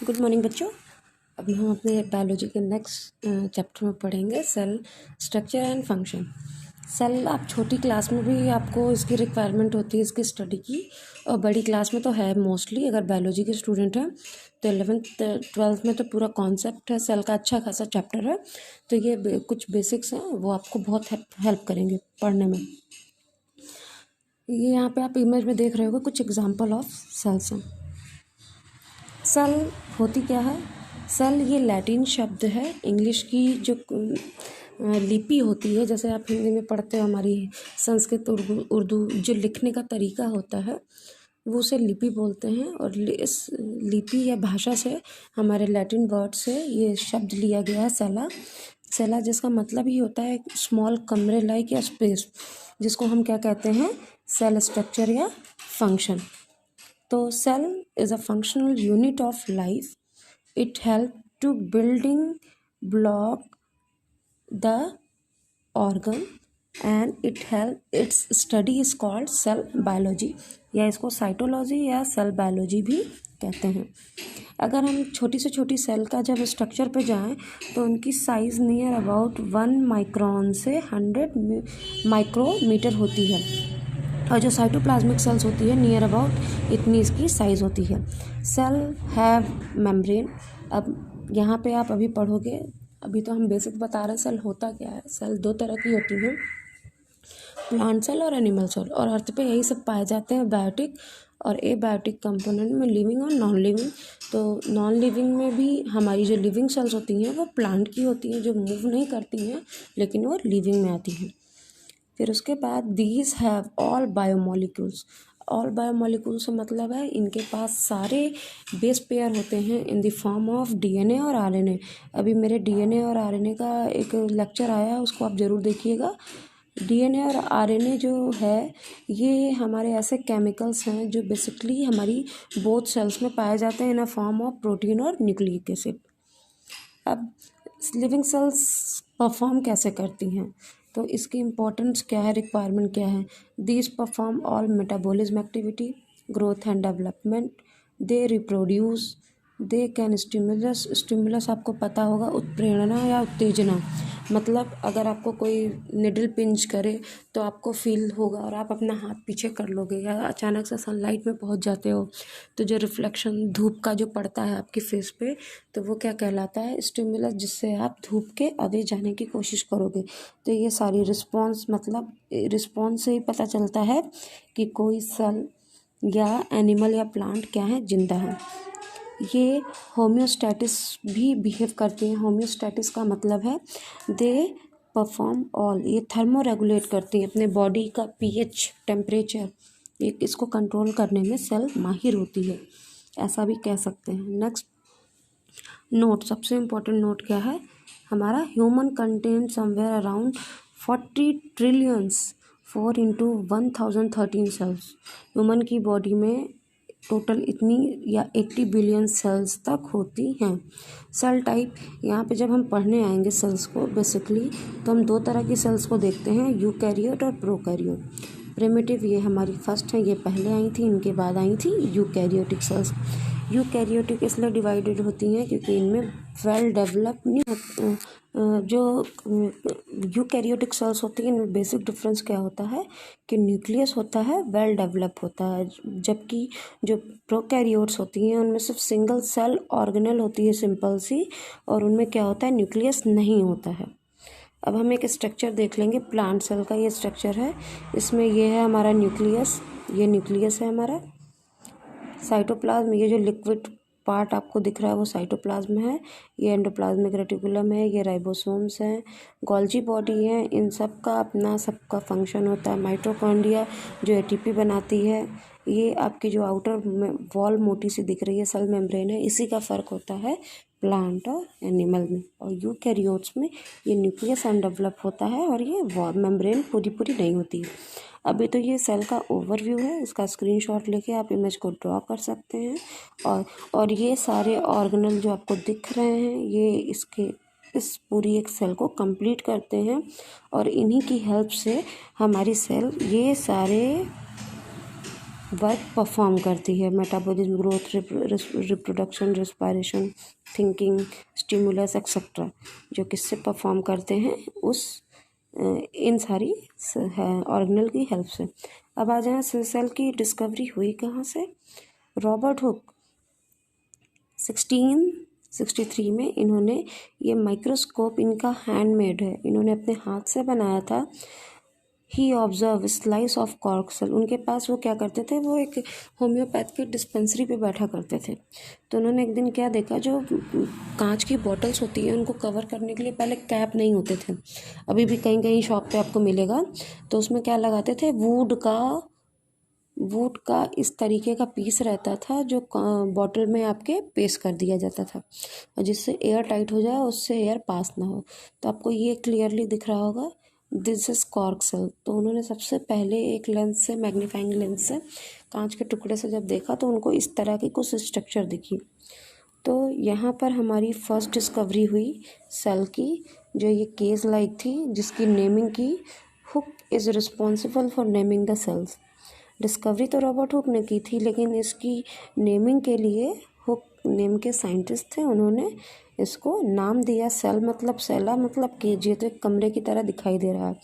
Good morning बच्चों। अब हम अपने बायोलॉजी के नेक्स्ट चैप्टर में पढ़ेंगे cell structure and function. Cell आप छोटी क्लास में भी आपको इसकी रिक्वायरमेंट होती है इसकी स्टडी की, और बड़ी क्लास में तो है मोस्टली। अगर बायोलॉजी के स्टूडेंट हैं तो 11th-12th में तो पूरा कॉन्सेप्ट है सेल का, अच्छा खासा चैप्टर है। तो ये कुछ बेसिक्स हैं, वो आपको बहुत हेल्प करेंगे पढ़ने में। ये यहाँ पे आप इमेज में देख रहे होगे कुछ एग्जाम्पल ऑफ सेल्स हैं। सेल होती क्या है? सेल ये लैटिन शब्द है। इंग्लिश की जो लिपि होती है, जैसे आप हिंदी में पढ़ते हो, हमारी संस्कृत उर्दू जो लिखने का तरीका होता है वो उसे लिपि बोलते हैं। और इस लिपि या भाषा से, हमारे लैटिन वर्ड से ये शब्द लिया गया है सेला। सेला जिसका मतलब ही होता है स्मॉल कमरे लाइक या स्पेस, जिसको हम क्या कहते हैं, सेल स्ट्रक्चर या फंक्शन। तो cell is a functional unit of life. It help to building block the organ and its study is called cell biology, या इसको साइटोलॉजी या सेल बायोलॉजी भी कहते हैं। अगर हम छोटी से छोटी सेल का जब स्ट्रक्चर पे जाएं तो उनकी साइज़ नियर अबाउट 1 माइक्रोन से 100 माइक्रोमीटर होती है, और जो साइटोप्लाज्मिक सेल्स होती है नियर अबाउट इतनी इसकी साइज़ होती है। Cell have membrane. अब यहाँ पे आप अभी पढ़ोगे, अभी तो हम बेसिक बता रहे हैं सेल होता क्या है। सेल दो तरह की होती हैं, प्लांट सेल और एनिमल सेल, और अर्थ पे यही सब पाए जाते हैं, बायोटिक और एबायोटिक कंपोनेंट में, लिविंग और नॉन लिविंग। तो नॉन लिविंग में भी हमारी जो लिविंग सेल्स होती हैं वो प्लांट की होती हैं, जो मूव नहीं करती हैं लेकिन वो लिविंग में आती हैं। फिर उसके बाद these have all biomolecules. All biomolecules से मतलब है इनके पास सारे बेस पेयर होते हैं in the form of DNA और आरएनए। अभी मेरे डीएनए और आरएनए का एक लेक्चर आया, उसको आप ज़रूर देखिएगा। डीएनए और आरएनए जो है ये हमारे ऐसे केमिकल्स हैं जो बेसिकली हमारी बोथ सेल्स में पाए जाते हैं इन अ फॉर्म ऑफ प्रोटीन और न्यूक्लिक एसिड। अब लिविंग सेल्स परफॉर्म कैसे करती हैं, तो इसकी इम्पोर्टेंस क्या है, रिक्वायरमेंट क्या है? These perform all metabolism activity, growth and development, they reproduce, they can stimulus आपको पता होगा, उत्प्रेरणा या उत्तेजना। मतलब अगर आपको कोई निडल पिंच करे तो आपको फील होगा और आप अपना हाथ पीछे कर लोगे, या अचानक से सनलाइट में पहुंच जाते हो तो जो रिफ्लेक्शन धूप का जो पड़ता है आपके फेस पे, तो वो क्या कहलाता है, स्टिमुलस, जिससे आप धूप के अवे जाने की कोशिश करोगे। तो ये सारी रिस्पॉन्स, मतलब रिस्पॉन्स से ही पता चलता है कि कोई सेल या एनिमल या प्लांट क्या है, जिंदा है। ये होम्योस्टैटिस भी बिहेव करती हैं। होम्योस्टैटिस का मतलब है दे परफॉर्म ऑल, ये थर्मो रेगुलेट करती हैं अपने बॉडी का पीएच, टेम्परेचर, इसको कंट्रोल करने में सेल माहिर होती है, ऐसा भी कह सकते हैं। नेक्स्ट नोट, सबसे इम्पोर्टेंट नोट क्या है हमारा, human contain somewhere around 40 trillions 4 × 1013 cells. Human की बॉडी में टोटल इतनी या 80 बिलियन सेल्स तक होती हैं। सेल टाइप, यहाँ पे जब हम पढ़ने आएंगे सेल्स को बेसिकली, तो हम दो तरह की सेल्स को देखते हैं, यूकैरियोट और प्रोकैरियोट। प्रिमिटिव ये हमारी फर्स्ट है, ये पहले आई थी, इनके बाद आई थी यूकैरियोटिक सेल्स। यूकैरियोटिक इसलिए डिवाइडेड होती हैं क्योंकि इनमें वेल डेवलप नहीं होते। जो यूकैरियोटिक सेल्स होती हैं इनमें बेसिक डिफरेंस क्या होता है कि न्यूक्लियस होता है, वेल डेवलप होता है, जबकि जो प्रोकैरियोट्स होती हैं उनमें सिर्फ सिंगल सेल ऑर्गेनेल होती है, सिंपल सी, और उनमें क्या होता है, न्यूक्लियस नहीं होता है। अब हम एक स्ट्रक्चर देख लेंगे, प्लांट सेल का ये स्ट्रक्चर है। इसमें ये है हमारा न्यूक्लियस, ये न्यूक्लियस है हमारा। साइटोप्लाज्म, ये जो लिक्विड पार्ट आपको दिख रहा है वो साइटोप्लाज्म है। ये एंडोप्लाज्मिक रेटिकुलम है, ये राइबोसोम्स हैं, गोल्जी बॉडी है। इन सब का अपना सबका फंक्शन होता है। माइटोकॉन्ड्रिया जो एटीपी बनाती है, ये आपकी जो आउटर वॉल मोटी सी दिख रही है सेल मेम्ब्रेन है, इसी का फ़र्क होता है प्लांट और एनिमल में। और यूकैरियोट्स में ये न्यूक्लियस अनडेवलप होता है और ये वॉल मेम्ब्रेन पूरी नहीं होती है। अभी तो ये सेल का ओवरव्यू है, इसका स्क्रीनशॉट लेके आप इमेज को ड्रॉ कर सकते हैं। और ये सारे ऑर्गेनल जो आपको दिख रहे हैं ये इस पूरी एक सेल को कंप्लीट करते हैं, और इन्हीं की हेल्प से हमारी सेल ये सारे वर्क परफॉर्म करती है, metabolism, growth, reproduction, respiration, thinking, stimulus etcetera, जो किससे परफॉर्म करते हैं उस इन सारी ऑर्गेनल की हेल्प से। अब आ जाए सेल की डिस्कवरी हुई कहाँ से। रॉबर्ट हुक 1663 में इन्होंने ये माइक्रोस्कोप, इनका हैंडमेड है, इन्होंने अपने हाथ से बनाया था। He observe slice of cork cell. उनके पास वो क्या करते थे, वो एक होम्योपैथ की डिस्पेंसरी पे बैठा करते थे। तो उन्होंने एक दिन क्या देखा, जो कांच की बॉटल्स होती हैं उनको कवर करने के लिए पहले कैप नहीं होते थे, अभी भी कहीं कहीं शॉप पे आपको मिलेगा, तो उसमें क्या लगाते थे, वुड का इस तरीके का पीस रहता था जो बॉटल में आपके पेस्ट कर दिया जाता था, और जिससे एयर टाइट हो जाए, उससे एयर पास ना हो। तो आपको ये क्लियरली दिख रहा होगा, दिस इज कॉर्क सेल। तो उन्होंने सबसे पहले एक लेंस से, मैग्नीफाइंग लेंस से कांच के टुकड़े से जब देखा तो उनको इस तरह की कुछ स्ट्रक्चर दिखी। तो यहाँ पर हमारी फर्स्ट डिस्कवरी हुई सेल की, जो ये केज लाइक थी, जिसकी नेमिंग की Hooke is responsible for naming the cells. Discovery तो रॉबर्ट हुक ने की थी, लेकिन इसकी नेमिंग के लिए हुक नेम के साइंटिस्ट थे, उन्होंने इसको नाम दिया। सेल मतलब सेला मतलब केज, ये तो एक कमरे की तरह दिखाई दे रहा है,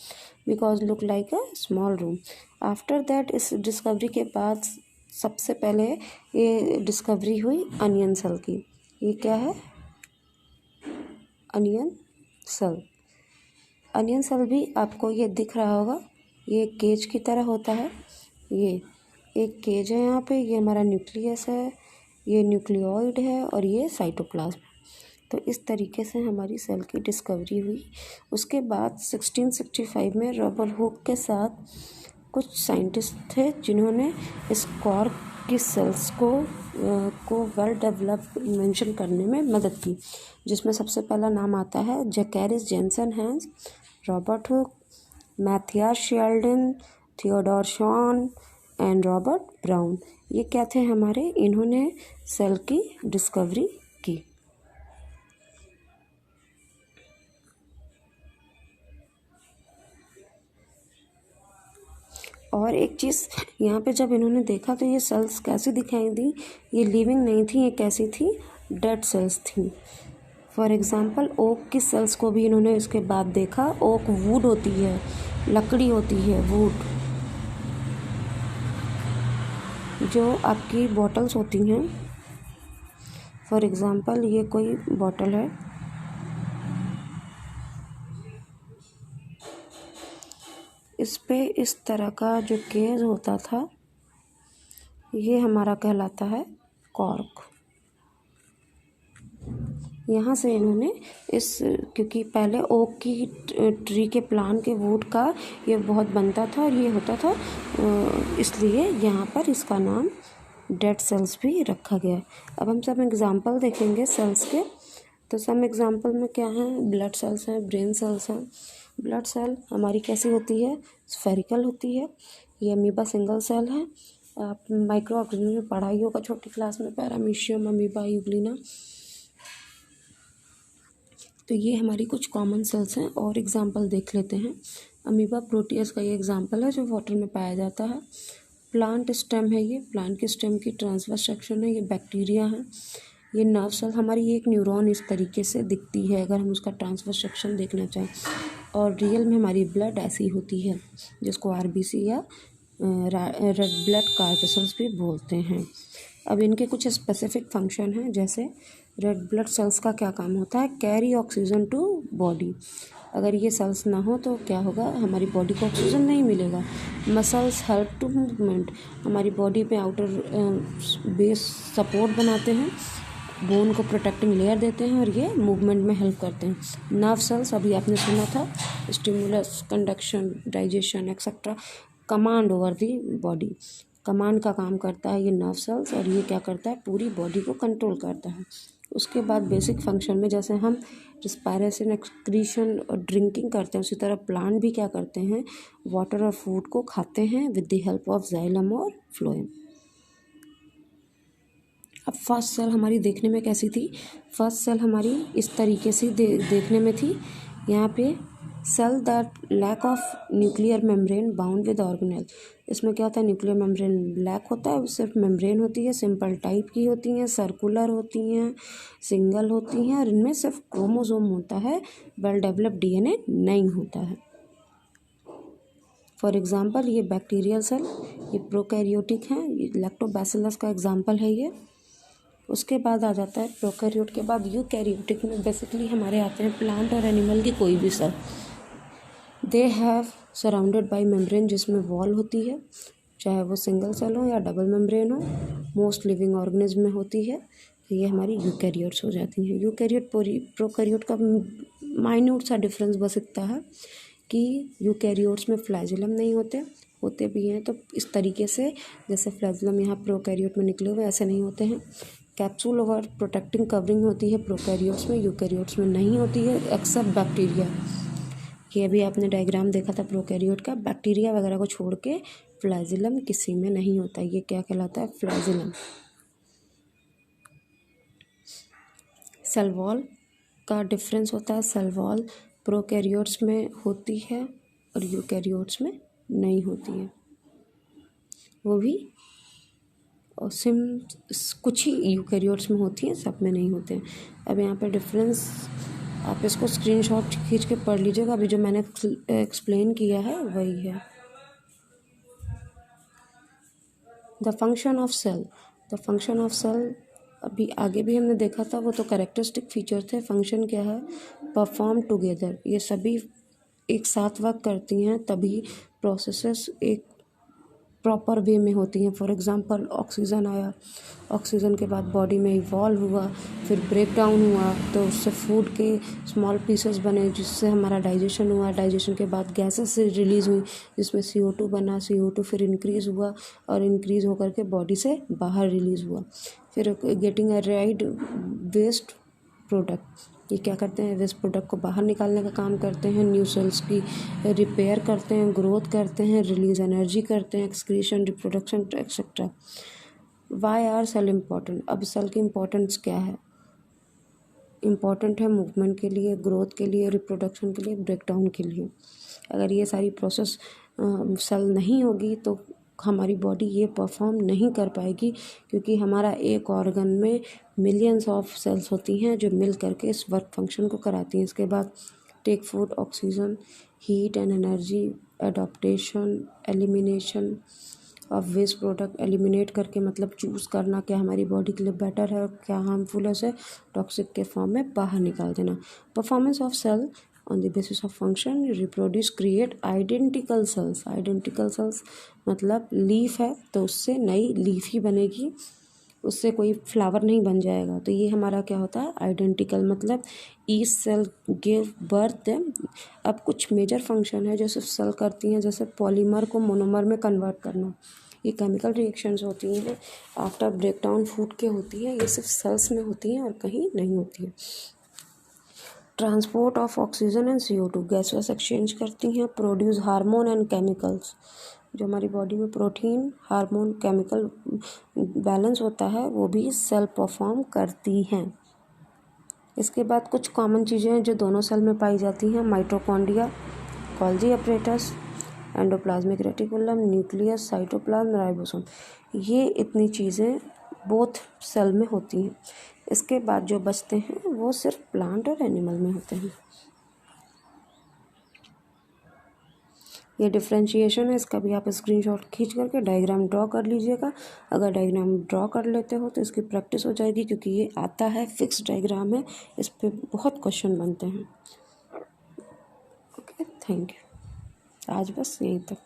because look like a small room. After that, इस डिस्कवरी के बाद सबसे पहले ये डिस्कवरी हुई अनियन सेल की। ये क्या है, अनियन सेल। अनियन सेल भी आपको ये दिख रहा होगा, ये केज की तरह होता है। ये एक केज है, यहाँ पे ये हमारा न्यूक्लियस है, ये न्यूक्लियोइड है, और ये साइटोप्लाज्म। तो इस तरीके से हमारी सेल की डिस्कवरी हुई। उसके बाद 1665 में रॉबर्ट हुक के साथ कुछ साइंटिस्ट थे जिन्होंने इस कॉर्क की सेल्स को वेल डेवलप मेंशन करने में मदद की, जिसमें सबसे पहला नाम आता है Zacharias Janssen Hans, Robert Hooke, Matthias Schleiden, Theodor Schwann and Robert Brown. ये क्या थे हमारे, इन्होंने सेल की डिस्कवरी की। और एक चीज़ यहाँ पे जब इन्होंने देखा तो ये सेल्स कैसी दिखाई दी, ये लिविंग नहीं थी, ये कैसी थी, डेड सेल्स थी। फॉर एग्ज़ाम्पल ओक की सेल्स को भी इन्होंने इसके बाद देखा। ओक वुड होती है, लकड़ी होती है, वुड, जो आपकी बॉटल्स होती हैं। फॉर एग्ज़ाम्पल ये कोई बॉटल है, इस पे इस तरह का जो केज होता था, ये हमारा कहलाता है कॉर्क। यहाँ से इन्होंने इस, क्योंकि पहले ओक की ट्री के प्लांट के वुड का ये बहुत बनता था और ये होता था, इसलिए यहाँ पर इसका नाम डेड सेल्स भी रखा गया। अब हम सब एग्जांपल देखेंगे सेल्स के। तो सम एग्जांपल में क्या है, ब्लड सेल्स हैं, ब्रेन सेल्स हैं। ब्लड सेल हमारी कैसी होती है, स्फेरिकल होती है। ये अमीबा सिंगल सेल है। आप माइक्रो ऑर्गेनिज्म में पढ़ाई होगा छोटी क्लास में, पैरामीशियम, अमीबा, यूग्लिना। तो ये हमारी कुछ कॉमन सेल्स हैं, और एग्जांपल देख लेते हैं। अमीबा प्रोटियस का ये एग्जांपल है जो वाटर में पाया जाता है। प्लांट स्टेम है, ये प्लांट के स्टेम की ट्रांसवर्स सेक्शन है। ये बैक्टीरिया है। ये नर्व सेल हमारी, ये एक न्यूरॉन इस तरीके से दिखती है अगर हम उसका ट्रांसवर्स सेक्शन देखना चाहें। और रियल में हमारी ब्लड ऐसी होती है, जिसको आरबीसी या रेड ब्लड कार्पसेल्स भी बोलते हैं। अब इनके कुछ स्पेसिफिक फंक्शन हैं, जैसे रेड ब्लड सेल्स का क्या काम होता है, कैरी ऑक्सीजन टू बॉडी। अगर ये सेल्स ना हो तो क्या होगा, हमारी बॉडी को ऑक्सीजन नहीं मिलेगा। मसल्स हेल्प टू मूवमेंट, हमारी बॉडी पे आउटर बेस सपोर्ट बनाते हैं, बोन को प्रोटेक्टिंग लेयर देते हैं, और ये मूवमेंट में हेल्प करते हैं। नर्व सेल्स अभी आपने सुना था, stimulus, conduction, digestion etcetera, command over the body, command का काम करता है ये नर्व सेल्स, और ये क्या करता है, पूरी बॉडी को कंट्रोल करता है। उसके बाद बेसिक फंक्शन में जैसे हम रिस्पायरेशन, एक्सक्रीशन और ड्रिंकिंग करते हैं, उसी तरह प्लांट भी क्या करते हैं, वाटर और फूड को खाते हैं with the help of xylem और फ्लोएम। अब फर्स्ट सेल हमारी देखने में कैसी थी, फर्स्ट सेल हमारी इस तरीके से देखने में थी। यहाँ पे cell that lack of nuclear membrane bound with organelle, इसमें क्या होता है, न्यूक्लियर मेम्ब्रेन ब्लैक होता है, सिर्फ मेम्ब्रेन होती है, सिंपल टाइप की होती हैं, सर्कुलर होती हैं, सिंगल होती हैं, और इनमें सिर्फ क्रोमोसोम होता है, वेल डेवलप्ड डीएनए नहीं होता है। फॉर एग्जांपल ये बैक्टीरियल सेल, ये प्रोकैरियोटिक हैं, ये लैक्टोबैसिलस का एग्जांपल है ये। उसके बाद आ जाता है प्रोकैरियोट के बाद यूकैरियोटिक में बेसिकली हमारे आते हैं प्लांट और एनिमल की कोई भी cell. They have surrounded by membrane, जिसमें वॉल होती है, चाहे वो सिंगल सेल हो या डबल मेम्ब्रेन हो, मोस्ट लिविंग ऑर्गेनिज्म में होती है। तो ये हमारी यूकैरियोट्स हो जाती हैं। यूकैरियोट प्रोकैरियोट का माइन्यूट सा डिफरेंस बस इतना है कि यूकैरियोट्स में फ्लैजिलम नहीं होते भी हैं तो इस तरीके से, जैसे फ्लैजिलम यहाँ प्रोकैरियोट में निकले हुए ऐसे नहीं होते हैं। कैप्सूल और प्रोटेक्टिंग कवरिंग होती है प्रोकैरियोट्स में, यूकैरियोट्स में नहीं होती है, एक्सेप्ट बैक्टीरिया। ये अभी आपने डायग्राम देखा था प्रोकैरियोट का, बैक्टीरिया वगैरह को छोड़ के फ्लैजिलम किसी में नहीं होता। ये क्या कहलाता है, फ्लैजिलम। सेल वॉल का डिफरेंस होता है, सेल वॉल प्रोकैरियोट्स में होती है और यूकैरियोट्स में नहीं होती है, वो भी और कुछ ही यूकैरियोट्स में होती हैं, सब में नहीं होते हैं। अब यहाँ पे डिफरेंस आप इसको स्क्रीनशॉट खींच के पढ़ लीजिएगा, अभी जो मैंने एक्सप्लेन किया है वही है। The function of cell, the function of cell अभी आगे भी हमने देखा था, वो तो कैरेक्टरिस्टिक फीचर थे। फंक्शन क्या है, परफॉर्म टुगेदर, ये सभी एक साथ वर्क करती हैं तभी प्रोसेसेस एक प्रॉपर वे में होती हैं। फॉर एग्जांपल ऑक्सीजन आया, ऑक्सीजन के बाद बॉडी में इवॉल्व हुआ, फिर ब्रेक डाउन हुआ तो उससे फूड के स्मॉल पीसेस बने जिससे हमारा डाइजेशन हुआ, डाइजेशन के बाद गैसेस से रिलीज़ हुई जिसमें CO2 बना, CO2 फिर इंक्रीज़ हुआ और इंक्रीज़ होकर के बॉडी से बाहर रिलीज़ हुआ, फिर getting a ride waste product. ये क्या करते हैं, वेस्ट प्रोडक्ट को बाहर निकालने का काम करते हैं, न्यू सेल्स की रिपेयर करते हैं, ग्रोथ करते हैं, रिलीज एनर्जी करते हैं, excretion, reproduction etcetera. Why are cell important, अब सेल की इम्पोर्टेंस क्या है, इम्पॉर्टेंट है मूवमेंट के लिए, ग्रोथ के लिए, रिप्रोडक्शन के लिए, ब्रेकडाउन के लिए। अगर ये सारी प्रोसेस सेल नहीं होगी तो हमारी बॉडी ये परफॉर्म नहीं कर पाएगी, क्योंकि हमारा एक ऑर्गन में मिलियंस ऑफ सेल्स होती हैं जो मिल करके इस वर्क फंक्शन को कराती हैं। इसके बाद take food, oxygen, heat and energy, adaptation, elimination of waste product. Eliminate करके मतलब चूज़ करना क्या हमारी बॉडी के लिए बेटर है और क्या हार्मफुल है, उसे टॉक्सिक के फॉर्म में बाहर निकाल देना। Performance of cell on the basis of function, reproduce, create identical cells। identical cells मतलब लीफ है तो उससे नई लीफ ही बनेगी, उससे कोई फ्लावर नहीं बन जाएगा। तो ये हमारा क्या होता है, आइडेंटिकल, मतलब ईच सेल गिव बर्थ। अब कुछ मेजर फंक्शन है जो सिर्फ सेल करती हैं, जैसे पॉलीमर को मोनोमर में कन्वर्ट करना। ये केमिकल रिएक्शंस होती हैं आफ्टर ब्रेकडाउन फूड के होती है, ये सिर्फ सेल्स में होती हैं और कहीं नहीं होती है। Transport of oxygen and CO2, gases exchange करती हैं। प्रोड्यूस हार्मोन एंड केमिकल्स, जो हमारी बॉडी में प्रोटीन, हार्मोन, केमिकल बैलेंस होता है वो भी सेल परफॉर्म करती हैं। इसके बाद कुछ कॉमन चीज़ें हैं जो दोनों सेल में पाई जाती हैं, mitochondria, Golgi apparatus, endoplasmic reticulum, nucleus, cytoplasm, ribosome. ये इतनी चीज़ें बोथ सेल में होती हैं। इसके बाद जो बचते हैं वो सिर्फ प्लांट और एनिमल में होते हैं। ये डिफ्रेंशिएशन है, इसका भी आप स्क्रीनशॉट खींच करके डायग्राम ड्रॉ कर लीजिएगा। अगर डायग्राम ड्रॉ कर लेते हो तो इसकी प्रैक्टिस हो जाएगी, क्योंकि ये आता है, फिक्स डायग्राम है, इस पे बहुत क्वेश्चन बनते हैं। Okay, thank you. आज बस यहीं तक।